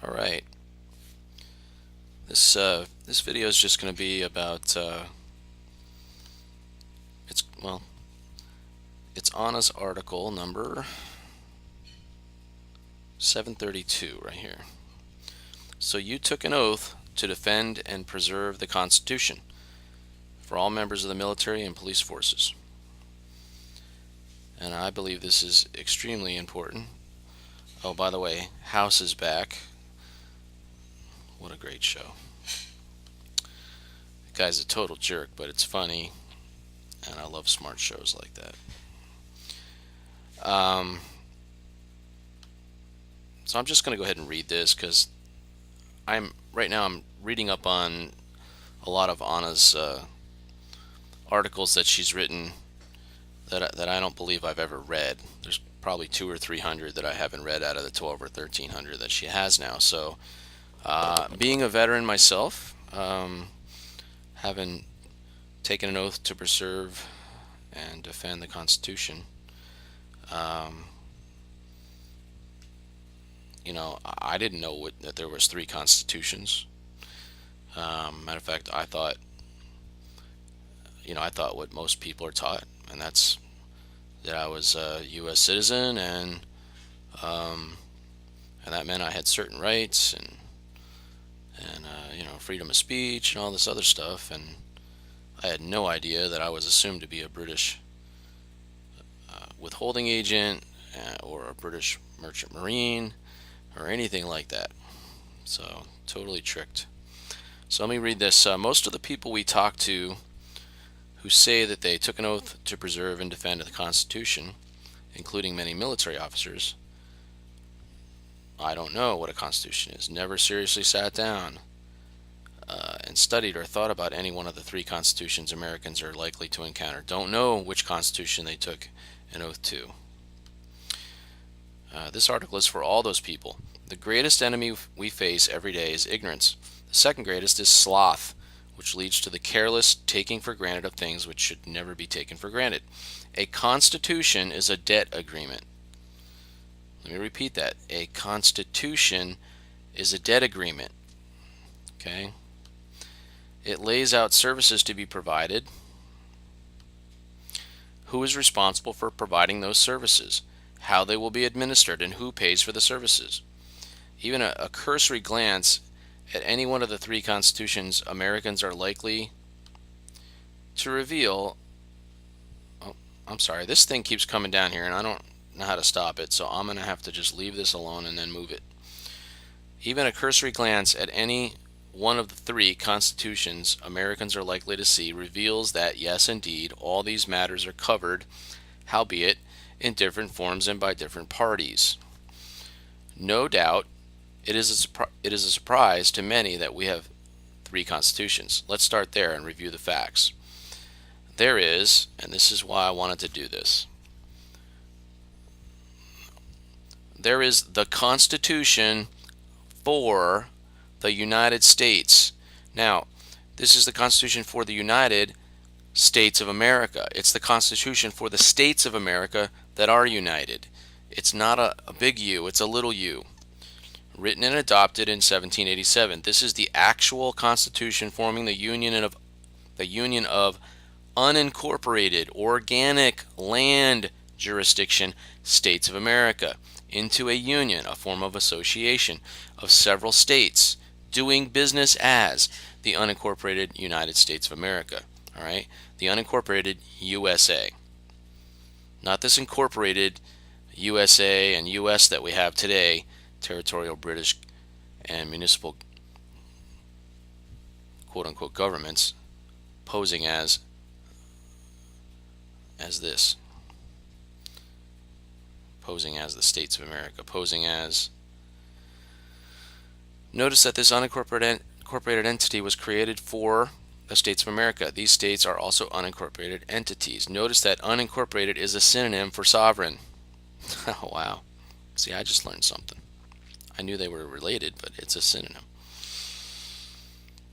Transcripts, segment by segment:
All right. This video is just going to be about it's well, it's Anna's article number 732 right here. So you took an oath to defend and preserve the Constitution for all members of the military and police forces. And I believe this is extremely important. Oh, by the way, House is back. What a great show. The guy's a total jerk, but it's funny, and I love smart shows like that. So I'm just going to go ahead and read this because right now I'm reading up on a lot of Anna's articles that she's written that I don't believe I've ever read. There's probably 200 or 300 that I haven't read out of the 12 or 1300 that she has now. So being a veteran myself, having taken an oath to preserve and defend the Constitution, I didn't know that there was three constitutions. Matter of fact, I thought what most people are taught, and that's that I was a U.S. citizen, and that meant I had certain rights and freedom of speech and all this other stuff. And I had no idea that I was assumed to be a British withholding agent or a British merchant marine or anything like that. So totally tricked. So let me read this. Most of the people we talk to who say that they took an oath to preserve and defend the Constitution, including many military officers, I don't know what a constitution is, never seriously sat down and studied or thought about any one of the three constitutions Americans are likely to encounter, don't know which constitution they took an oath to. This article is for all those people. The greatest enemy we face every day is ignorance. The second greatest is sloth, which leads to the careless taking for granted of things which should never be taken for granted. A constitution is a debt agreement. Let me repeat that. A constitution is a debt agreement. Okay? It lays out services to be provided. Who is responsible for providing those services? How they will be administered, and who pays for the services. Even a cursory glance at any one of the three constitutions Americans are likely to reveal. Oh, I'm sorry, this thing keeps coming down here and I don't know how to stop it, so I'm going to have to just leave this alone and then move it. Even a cursory glance at any one of the three constitutions Americans are likely to see reveals that, yes, indeed, all these matters are covered, howbeit in different forms and by different parties. No doubt, it is a surprise to many that we have three constitutions. Let's start there and review the facts. There is, and this is why I wanted to do this, there is the Constitution for the United States. Now, this is the Constitution for the United States of America. It's the Constitution for the states of America that are united. It's not a big U, it's a little u. Written and adopted in 1787. This is the actual Constitution forming the Union of unincorporated organic land jurisdiction states of America into a union, a form of association of several states doing business as the unincorporated United States of America. All right, the unincorporated USA, not this incorporated USA and US that we have today, territorial British and municipal quote-unquote governments posing as this, posing as the states of America, posing as. Notice that this unincorporated entity was created for the states of America. These states are also unincorporated entities. Notice that unincorporated is a synonym for sovereign. Oh, wow. See, I just learned something. I knew they were related, but it's a synonym.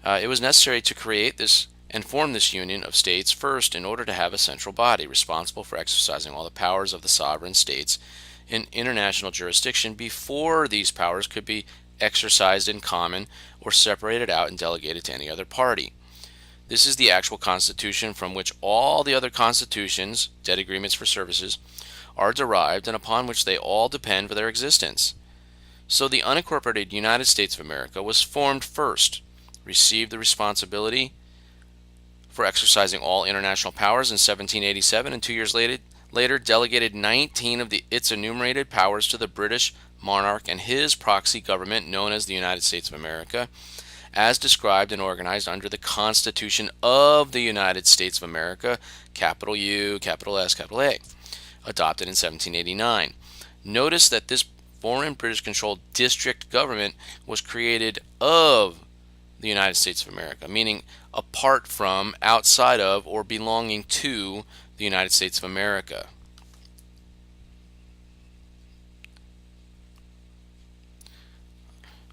It was necessary to create this and form this union of states first in order to have a central body responsible for exercising all the powers of the sovereign states in international jurisdiction before these powers could be exercised in common or separated out and delegated to any other party. This is the actual Constitution from which all the other constitutions, debt agreements for services, are derived and upon which they all depend for their existence. So the unincorporated United States of America was formed first, received the responsibility for exercising all international powers in 1787, and 2 years later delegated 19 of its enumerated powers to the British monarch and his proxy government known as the United States of America, as described and organized under the Constitution of the United States of America, capital U, capital S, capital A, adopted in 1789. Notice that this foreign British-controlled district government was created of the United States of America, meaning apart from, outside of, or belonging to the United States of America.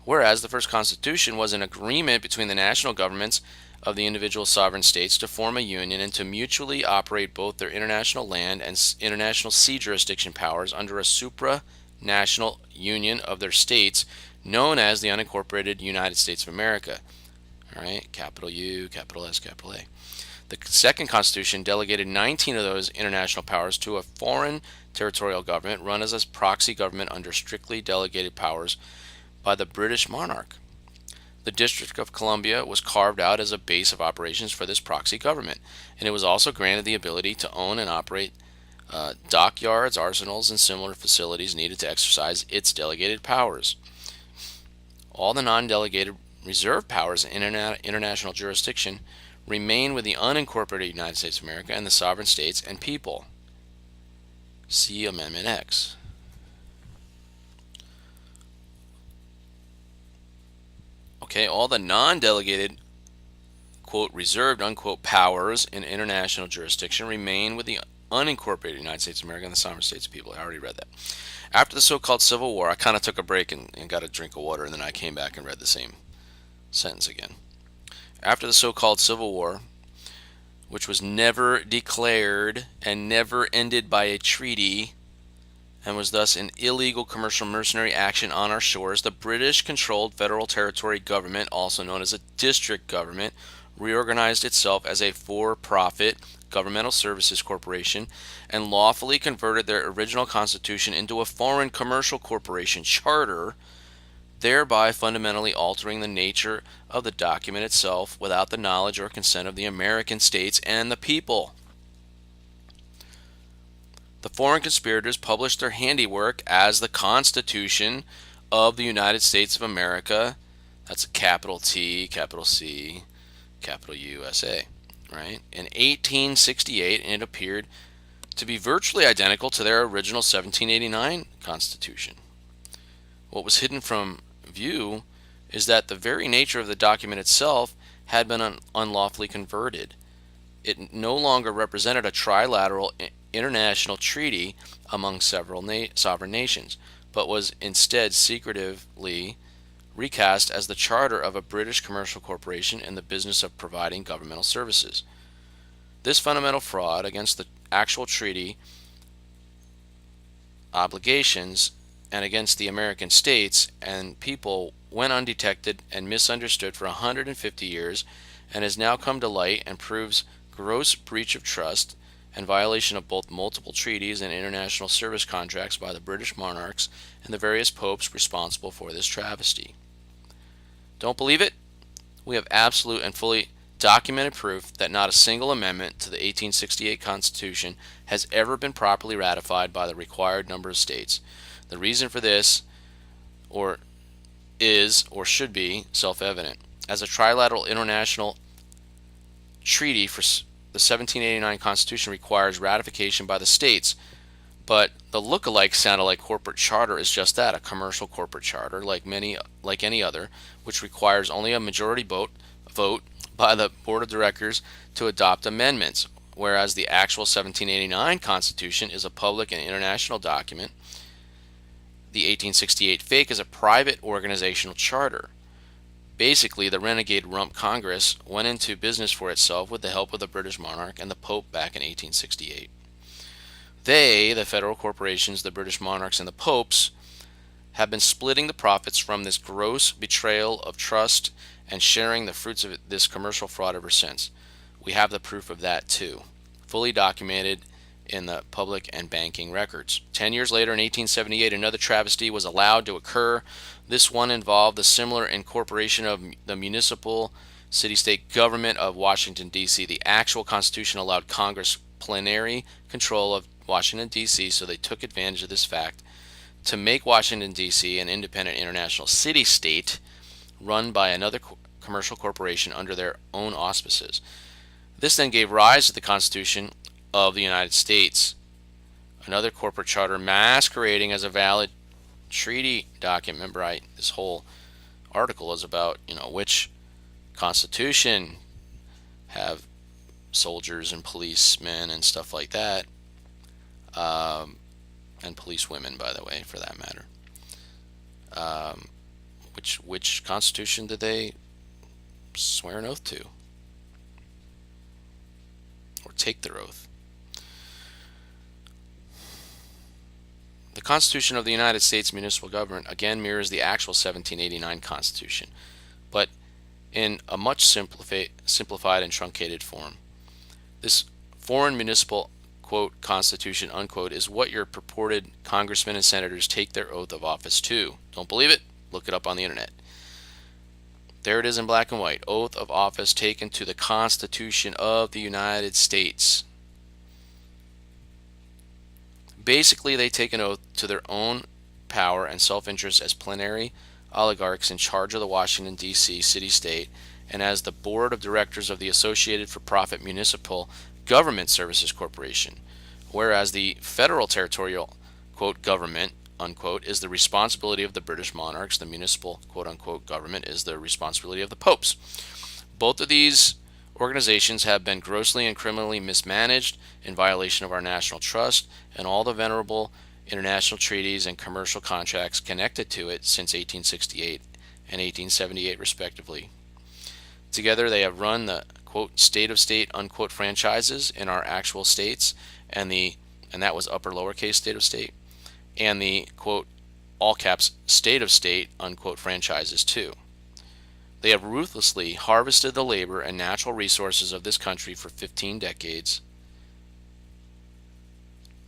Whereas the first Constitution was an agreement between the national governments of the individual sovereign states to form a union and to mutually operate both their international land and international sea jurisdiction powers under a supranational union of their states known as the unincorporated United States of America. All right, capital U, capital S, capital A. The second Constitution delegated 19 of those international powers to a foreign territorial government run as a proxy government under strictly delegated powers by the British monarch. The District of Columbia was carved out as a base of operations for this proxy government, and it was also granted the ability to own and operate dockyards, arsenals, and similar facilities needed to exercise its delegated powers. All the non-delegated reserve powers in international jurisdiction remain with the unincorporated United States of America and the sovereign states and people. See Amendment X. Okay, all the non-delegated, quote, reserved, unquote, powers in international jurisdiction remain with the unincorporated United States of America and the sovereign states and people. I already read that. After the so-called Civil War, I kind of took a break and got a drink of water, and then I came back and read the same sentence again. After the so-called Civil War, which was never declared and never ended by a treaty, and was thus an illegal commercial mercenary action on our shores, the British-controlled federal territory government, also known as a district government, reorganized itself as a for-profit governmental services corporation and lawfully converted their original constitution into a foreign commercial corporation charter, thereby fundamentally altering the nature of the document itself without the knowledge or consent of the American states and the people. The foreign conspirators published their handiwork as the Constitution of the United States of America. That's a capital T, capital C, capital USA, right? In 1868, and it appeared to be virtually identical to their original 1789 Constitution. What was hidden from view is that the very nature of the document itself had been unlawfully converted. It no longer represented a trilateral international treaty among several sovereign nations, but was instead secretively recast as the charter of a British commercial corporation in the business of providing governmental services. This fundamental fraud against the actual treaty obligations and against the American states and people went undetected and misunderstood for 150 years and has now come to light and proves gross breach of trust and violation of both multiple treaties and international service contracts by the British monarchs and the various popes responsible for this travesty. Don't believe it? We have absolute and fully documented proof that not a single amendment to the 1868 Constitution has ever been properly ratified by the required number of states. The reason for this is or should be self-evident. As a trilateral international treaty for the 1789 Constitution requires ratification by the states, but the look-alike sound-alike corporate charter is just that, a commercial corporate charter like any other, which requires only a majority vote by the board of directors to adopt amendments, whereas the actual 1789 Constitution is a public and international document. The 1868 fake is a private organizational charter. Basically, the renegade rump Congress went into business for itself with the help of the British monarch and the Pope back in 1868. They, the federal corporations, the British monarchs, and the popes, have been splitting the profits from this gross betrayal of trust and sharing the fruits of this commercial fraud ever since. We have the proof of that too, fully documented in the public and banking records. 10 years later, in 1878, another travesty was allowed to occur. This one involved the similar incorporation of the municipal city-state government of Washington, D.C. The actual Constitution allowed Congress plenary control of Washington, D.C., so they took advantage of this fact to make Washington, D.C. an independent international city-state run by another commercial corporation under their own auspices. This then gave rise to the Constitution of the United States, another corporate charter masquerading as a valid treaty document. Remember, this whole article is about, which constitution have soldiers and policemen and stuff like that, and police women, by the way, for that matter. Which constitution did they swear an oath to, or take their oath? The Constitution of the United States municipal government again mirrors the actual 1789 Constitution, but in a much simplified and truncated form. This foreign municipal, quote, Constitution, unquote, is what your purported congressmen and senators take their oath of office to. Don't believe it? Look it up on the internet. There it is in black and white. Oath of office taken to the Constitution of the United States. Basically, they take an oath to their own power and self-interest as plenary oligarchs in charge of the Washington, D.C. city-state and as the board of directors of the Associated for-Profit Municipal Government Services Corporation, whereas the federal territorial, quote, government, unquote, is the responsibility of the British monarchs. The municipal, quote, unquote, government is the responsibility of the popes. Both of these organizations have been grossly and criminally mismanaged in violation of our national trust and all the venerable international treaties and commercial contracts connected to it since 1868 and 1878 respectively. Together they have run the, quote, state-of-state, unquote, franchises in our actual states, and that was upper lowercase state of state, and the, quote, all caps state of state, unquote, franchises too. They have ruthlessly harvested the labor and natural resources of this country for 15 decades,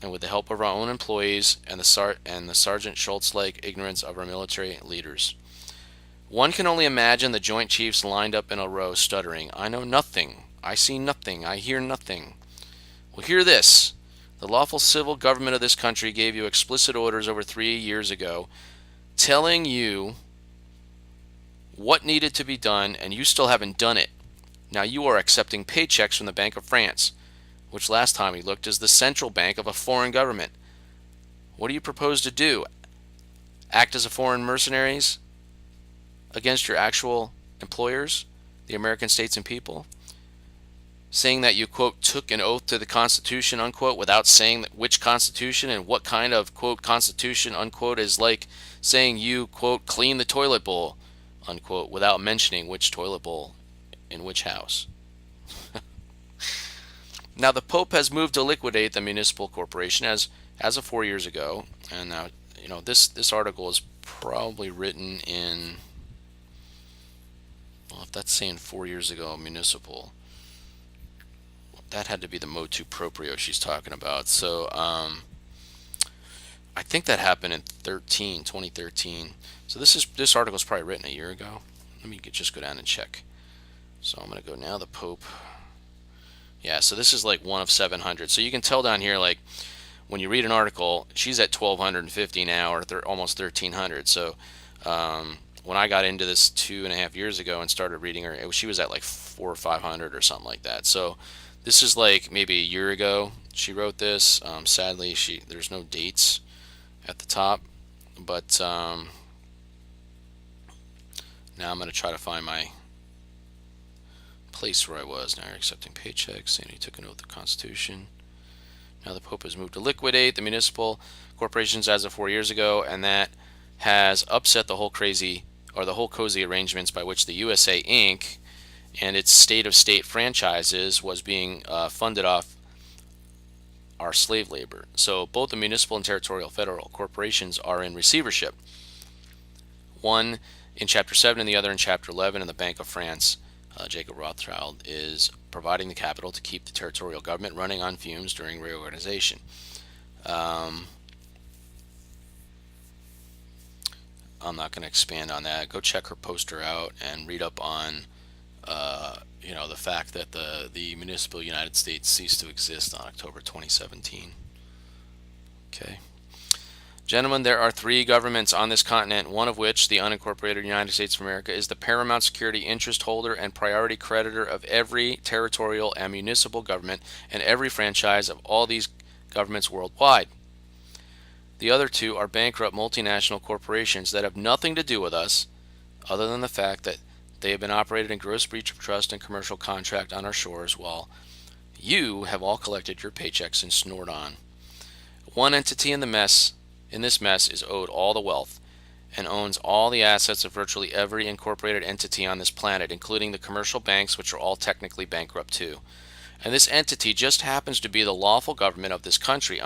and with the help of our own employees and the Sergeant Schultz-like ignorance of our military leaders. One can only imagine the Joint Chiefs lined up in a row, stuttering, "I know nothing, I see nothing, I hear nothing." Well, hear this. The lawful civil government of this country gave you explicit orders over 3 years ago telling you what needed to be done, and you still haven't done it. Now you are accepting paychecks from the Bank of France, which last time we looked is the central bank of a foreign government. What do you propose to do? Act as a foreign mercenaries against your actual employers, the American states and people? Saying that you, quote, took an oath to the Constitution, unquote, without saying which Constitution and what kind of, quote, Constitution, unquote, is like saying you, quote, clean the toilet bowl, unquote, without mentioning which toilet bowl in which house. Now the Pope has moved to liquidate the municipal corporation as of 4 years ago, and now this article is probably written in, well, if that's saying 4 years ago municipal, that had to be the motu proprio she's talking about. So I think that happened in 2013. So this article is probably written a year ago. Let me just go down and check. So I'm going to go now, the Pope. Yeah, so this is like one of 700. So you can tell down here, like, when you read an article, she's at 1,250 now, or almost 1,300. So when I got into this 2.5 years ago and started reading her, she was at like 400 or 500 or something like that. So this is like maybe a year ago she wrote this. Sadly, there's no dates at the top, but now I'm going to try to find my place where I was. Now you're accepting paychecks, saying he took an oath of the Constitution. Now the Pope has moved to liquidate the municipal corporations as of 4 years ago, and that has upset the whole cozy arrangements by which the USA Inc. and its state-of-state franchises was being funded off our slave labor. So both the municipal and territorial federal corporations are in receivership. one in Chapter 7 and the other in Chapter 11, and the Bank of France, Jacob Rothschild, is providing the capital to keep the territorial government running on fumes during reorganization. I'm not going to expand on that. Go check her poster out and read up on, the fact that the municipal United States ceased to exist on October 2017. Okay. Gentlemen, there are three governments on this continent, one of which, the unincorporated United States of America, is the paramount security interest holder and priority creditor of every territorial and municipal government and every franchise of all these governments worldwide. The other two are bankrupt multinational corporations that have nothing to do with us other than the fact that they have been operated in gross breach of trust and commercial contract on our shores while you have all collected your paychecks and snored on. One entity in this mess is owed all the wealth and owns all the assets of virtually every incorporated entity on this planet, including the commercial banks, which are all technically bankrupt too. And this entity just happens to be the lawful government of this country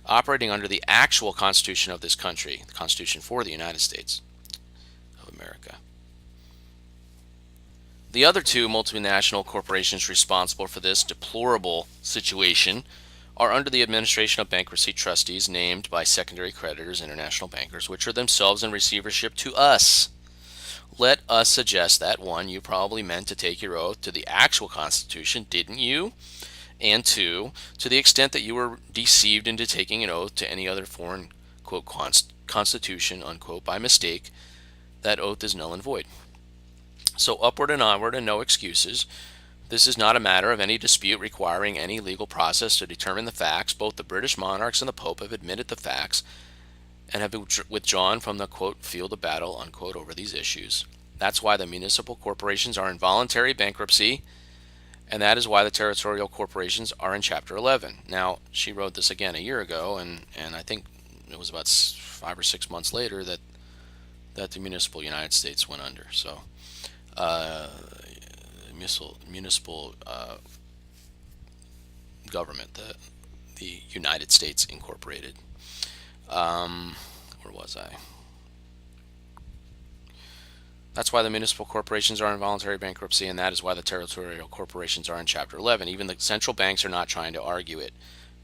operating under the actual Constitution of this country, the Constitution for the United States of America. The other two multinational corporations responsible for this deplorable situation are under the administration of bankruptcy trustees named by secondary creditors, international bankers, which are themselves in receivership to us. Let us suggest that, one, you probably meant to take your oath to the actual Constitution, didn't you? And two, to the extent that you were deceived into taking an oath to any other foreign, quote, constitution, unquote, by mistake, that oath is null and void. So upward and onward and no excuses. This is not a matter of any dispute requiring any legal process to determine the facts. Both the British monarchs and the Pope have admitted the facts and have withdrawn from the, quote, field of battle, unquote, over these issues. That's why the municipal corporations are in voluntary bankruptcy, and that is why the territorial corporations are in Chapter 11. Now, she wrote this again a year ago, and I think it was about 5 or 6 months later that the municipal United States went under. So, municipal government, the United States Incorporated. Where was I? That's why the municipal corporations are in voluntary bankruptcy, and that is why the territorial corporations are in Chapter 11. Even the central banks are not trying to argue it.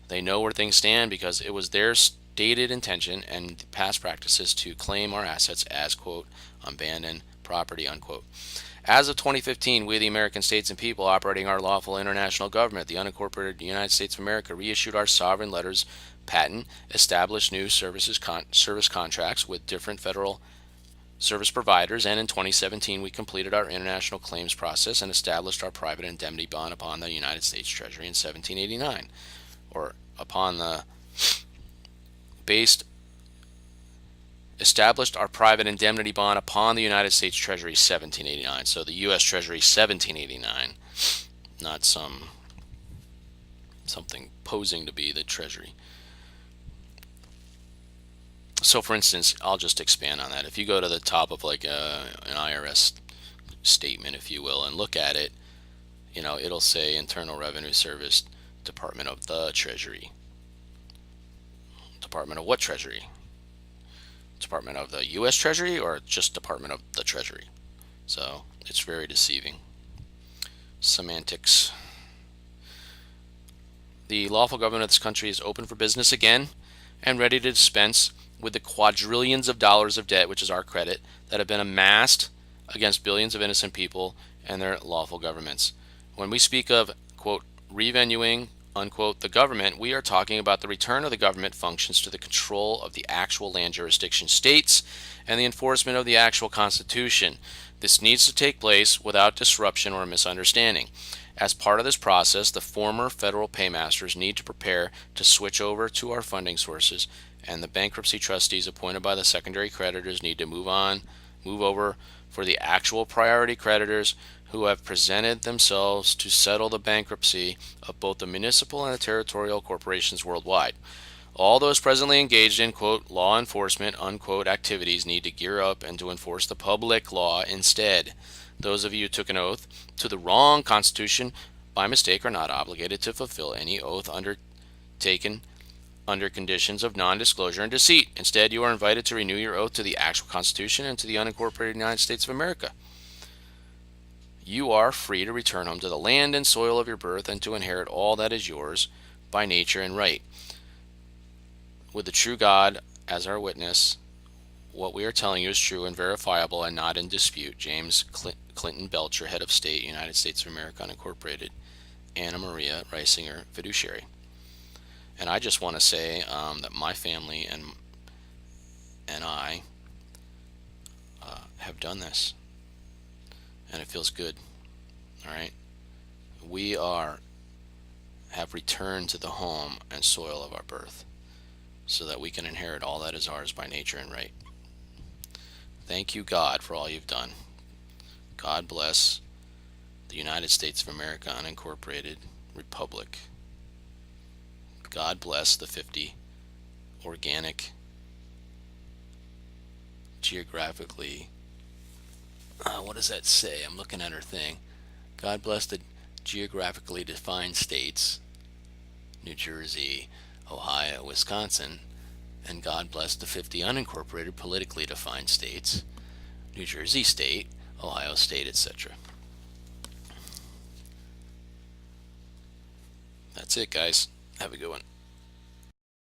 They know where things stand because it was their stated intention and past practices to claim our assets as, quote, abandoned property, unquote. As of 2015, we, the American states and people operating our lawful international government, the unincorporated United States of America, reissued our sovereign letters patent, established new service contracts with different federal service providers, and in 2017 we completed our international claims process and established our private indemnity bond upon the United States Treasury in 1789, or established our private indemnity bond upon the United States Treasury 1789. So the U.S. Treasury 1789, not something posing to be the Treasury. So, for instance, I'll just expand on that. If you go to the top of like an IRS statement, if you will, and look at it, it'll say Internal Revenue Service, Department of the Treasury. Department of what Treasury? Department of the U.S. Treasury or just Department of the Treasury? So it's very deceiving. Semantics. The lawful government of this country is open for business again and ready to dispense with the quadrillions of dollars of debt, which is our credit, that have been amassed against billions of innocent people and their lawful governments. When we speak of, quote, revenuing, unquote, the government, we are talking about the return of the government functions to the control of the actual land jurisdiction states and the enforcement of the actual Constitution. This needs to take place without disruption or misunderstanding. As part of this process, the former federal paymasters need to prepare to switch over to our funding sources, and the bankruptcy trustees appointed by the secondary creditors need to move over for the actual priority creditors who have presented themselves to settle the bankruptcy of both the municipal and the territorial corporations worldwide. All those presently engaged in, quote, law enforcement, unquote, activities need to gear up and to enforce the public law instead. Those of you who took an oath to the wrong Constitution by mistake are not obligated to fulfill any oath undertaken under conditions of non-disclosure and deceit. Instead, you are invited to renew your oath to the actual Constitution and to the unincorporated United States of America. You are free to return home to the land and soil of your birth and to inherit all that is yours by nature and right. With the true God as our witness, what we are telling you is true and verifiable and not in dispute. James Clinton Belcher, Head of State, United States of America Unincorporated. Anna Maria Reisinger, Fiduciary. And I just want to say that my family and I have done this, and it feels good. All right, we have returned to the home and soil of our birth, so that we can inherit all that is ours by nature and right. Thank you, God, for all you've done. God bless the United States of America Unincorporated Republic. God bless the 50 organic, geographically, what does that say? I'm looking at her thing. God bless the geographically defined states, New Jersey, Ohio, Wisconsin, and God bless the 50 unincorporated politically defined states, New Jersey State, Ohio State, etc. That's it, guys. Have a good one.